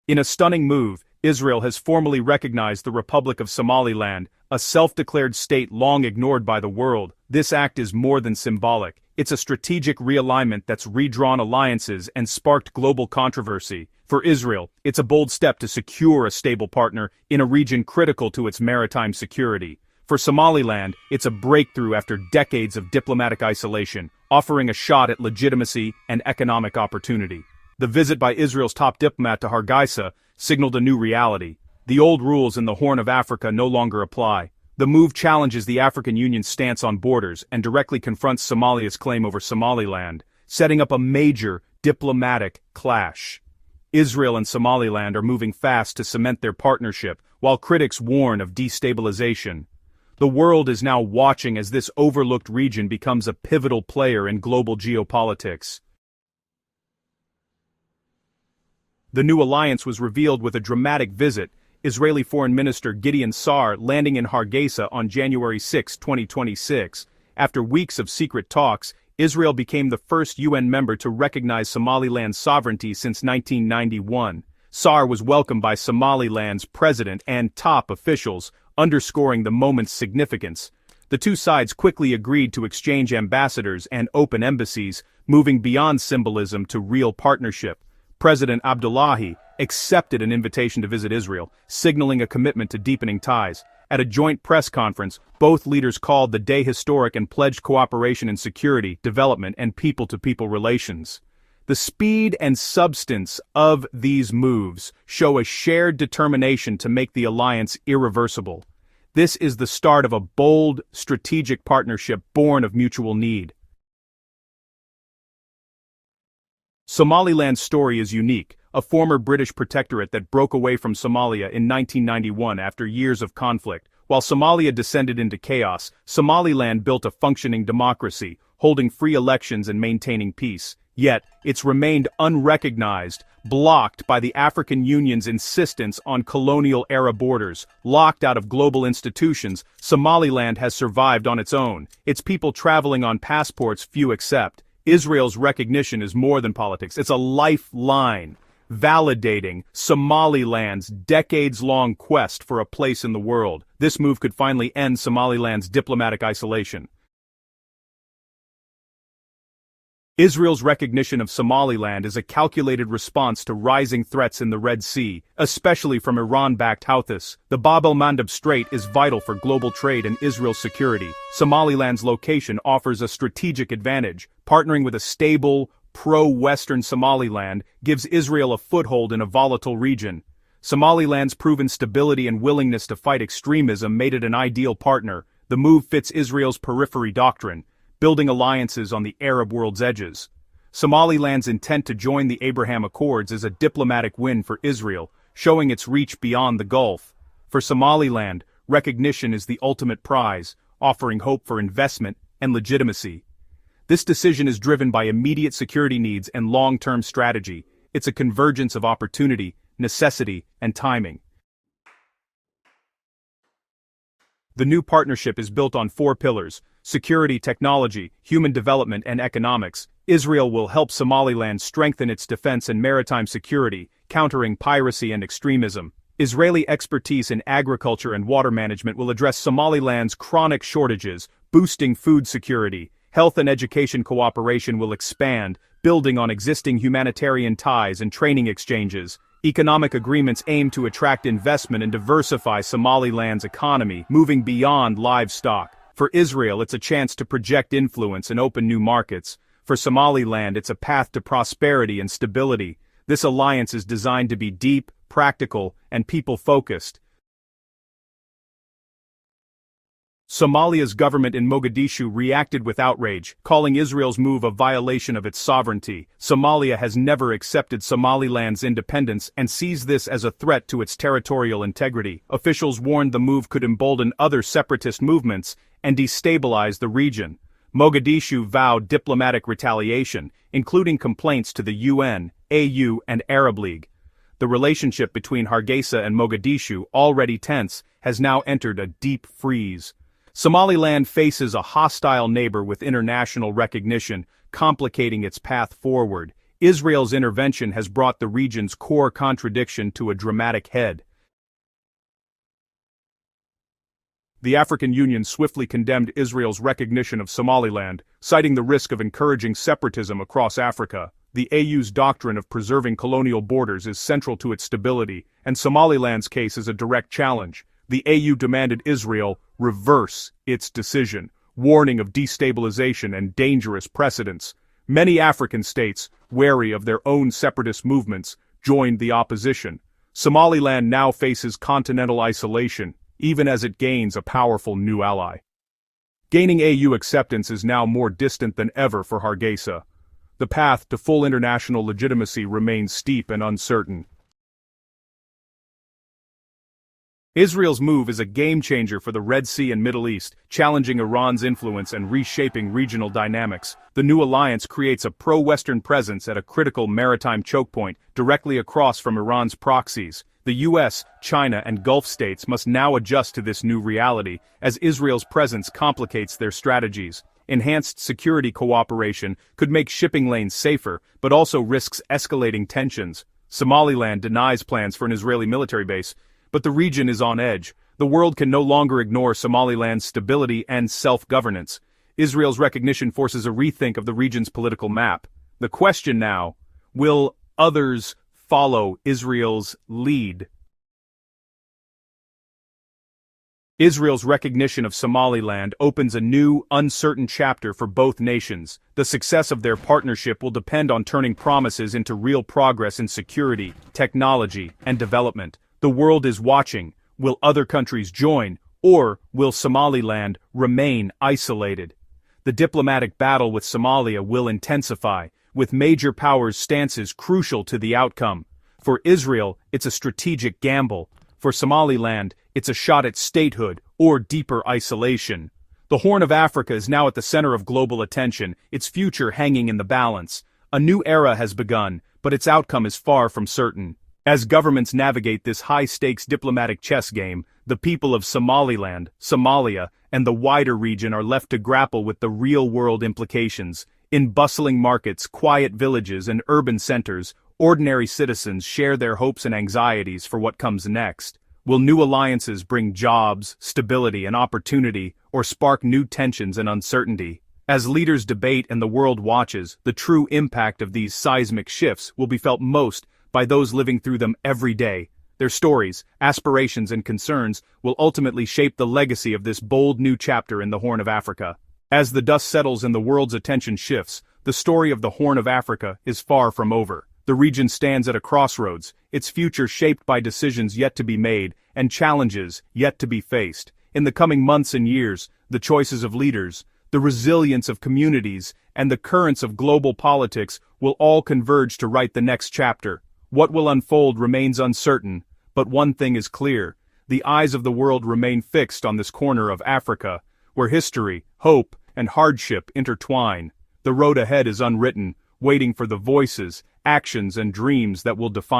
In a stunning move, Israel has formally recognized the Republic of Somaliland, a self-declared state long ignored by the world. This act is more than symbolic. It's a strategic realignment that's redrawn alliances and sparked global controversy. For Israel, it's a bold step to secure a stable partner in a region critical to its maritime security. For Somaliland, it's a breakthrough after decades of diplomatic isolation, offering a shot at legitimacy and economic opportunity. The visit by Israel's top diplomat to Hargeisa signaled a new reality. The old rules in the Horn of Africa no longer apply. The move challenges the African Union's stance on borders and directly confronts Somalia's claim over Somaliland, setting up a major diplomatic clash. Israel and Somaliland are moving fast to cement their partnership, while critics warn of destabilization. The world is now watching as this overlooked region becomes a pivotal player in global geopolitics. The new alliance was revealed with a dramatic visit, Israeli Foreign Minister Gideon Saar landing in Hargeisa on January 6, 2026. After weeks of secret talks, Israel became the first UN member to recognize Somaliland's sovereignty since 1991. Saar was welcomed by Somaliland's president and top officials, underscoring the moment's significance. The two sides quickly agreed to exchange ambassadors and open embassies, moving beyond symbolism to real partnership. President Abdullahi accepted an invitation to visit Israel, signaling a commitment to deepening ties. At a joint press conference, both leaders called the day historic and pledged cooperation in security, development, and people-to-people relations. The speed and substance of these moves show a shared determination to make the alliance irreversible. This is the start of a bold, strategic partnership born of mutual need. Somaliland's story is unique, a former British protectorate that broke away from Somalia in 1991 after years of conflict. While Somalia descended into chaos, Somaliland built a functioning democracy, holding free elections and maintaining peace. Yet, it's remained unrecognized, blocked by the African Union's insistence on colonial-era borders. Locked out of global institutions, Somaliland has survived on its own, its people traveling on passports few accept. Israel's recognition is more than politics, it's a lifeline, validating Somaliland's decades-long quest for a place in the world. This move could finally end Somaliland's diplomatic isolation. Israel's recognition of Somaliland is a calculated response to rising threats in the Red Sea, especially from Iran-backed Houthis. The Bab el-Mandeb Strait is vital for global trade and Israel's security. Somaliland's location offers a strategic advantage. Partnering with a stable, pro-Western Somaliland gives Israel a foothold in a volatile region. Somaliland's proven stability and willingness to fight extremism made it an ideal partner. The move fits Israel's periphery doctrine, building alliances on the Arab world's edges. Somaliland's intent to join the Abraham Accords is a diplomatic win for Israel, showing its reach beyond the Gulf. For Somaliland, recognition is the ultimate prize, offering hope for investment and legitimacy. This decision is driven by immediate security needs and long-term strategy. It's a convergence of opportunity, necessity, and timing. The new partnership is built on 4 pillars: security, technology, human development, and economics. Israel will help Somaliland strengthen its defense and maritime security, countering piracy and extremism. Israeli expertise in agriculture and water management will address Somaliland's chronic shortages, boosting food security. Health and education cooperation will expand, building on existing humanitarian ties and training exchanges. Economic agreements aim to attract investment and diversify Somaliland's economy, moving beyond livestock. For Israel, it's a chance to project influence and open new markets. For Somaliland, it's a path to prosperity and stability. This alliance is designed to be deep, practical, and people-focused. Somalia's government in Mogadishu reacted with outrage, calling Israel's move a violation of its sovereignty. Somalia has never accepted Somaliland's independence and sees this as a threat to its territorial integrity. Officials warned the move could embolden other separatist movements and destabilize the region. Mogadishu vowed diplomatic retaliation, including complaints to the UN, AU, and Arab League. The relationship between Hargeisa and Mogadishu, already tense, has now entered a deep freeze. Somaliland faces a hostile neighbor with international recognition, complicating its path forward. Israel's intervention has brought the region's core contradiction to a dramatic head. The African Union swiftly condemned Israel's recognition of Somaliland, citing the risk of encouraging separatism across Africa. The AU's doctrine of preserving colonial borders is central to its stability, and Somaliland's case is a direct challenge. The AU demanded Israel reverse its decision, warning of destabilization and dangerous precedents. Many African states, wary of their own separatist movements, joined the opposition. Somaliland now faces continental isolation, even as it gains a powerful new ally. Gaining AU acceptance is now more distant than ever for Hargeisa. The path to full international legitimacy remains steep and uncertain. Israel's move is a game-changer for the Red Sea and Middle East, challenging Iran's influence and reshaping regional dynamics. The new alliance creates a pro-Western presence at a critical maritime choke point, directly across from Iran's proxies. The US, China, and Gulf states must now adjust to this new reality, as Israel's presence complicates their strategies. Enhanced security cooperation could make shipping lanes safer, but also risks escalating tensions. Somaliland denies plans for an Israeli military base, but the region is on edge. The world can no longer ignore Somaliland's stability and self-governance. Israel's recognition forces a rethink of the region's political map. The question now, will others follow Israel's lead? Israel's recognition of Somaliland opens a new, uncertain chapter for both nations. The success of their partnership will depend on turning promises into real progress in security, technology, and development. The world is watching. Will other countries join, or will Somaliland remain isolated? The diplomatic battle with Somalia will intensify, with major powers' stances crucial to the outcome. For Israel, it's a strategic gamble. For Somaliland, it's a shot at statehood or deeper isolation. The Horn of Africa is now at the center of global attention, its future hanging in the balance. A new era has begun, but its outcome is far from certain. As governments navigate this high-stakes diplomatic chess game, the people of Somaliland, Somalia, and the wider region are left to grapple with the real-world implications. In bustling markets, quiet villages, and urban centers, ordinary citizens share their hopes and anxieties for what comes next. Will new alliances bring jobs, stability, and opportunity, or spark new tensions and uncertainty? As leaders debate and the world watches, the true impact of these seismic shifts will be felt most by those living through them every day. Their stories, aspirations, and concerns will ultimately shape the legacy of this bold new chapter in the Horn of Africa. As the dust settles and the world's attention shifts, the story of the Horn of Africa is far from over. The region stands at a crossroads, its future shaped by decisions yet to be made and challenges yet to be faced. In the coming months and years, the choices of leaders, the resilience of communities, and the currents of global politics will all converge to write the next chapter. What will unfold remains uncertain, but one thing is clear. The eyes of the world remain fixed on this corner of Africa, where history, hope, and hardship intertwine. The road ahead is unwritten, waiting for the voices, actions, and dreams that will define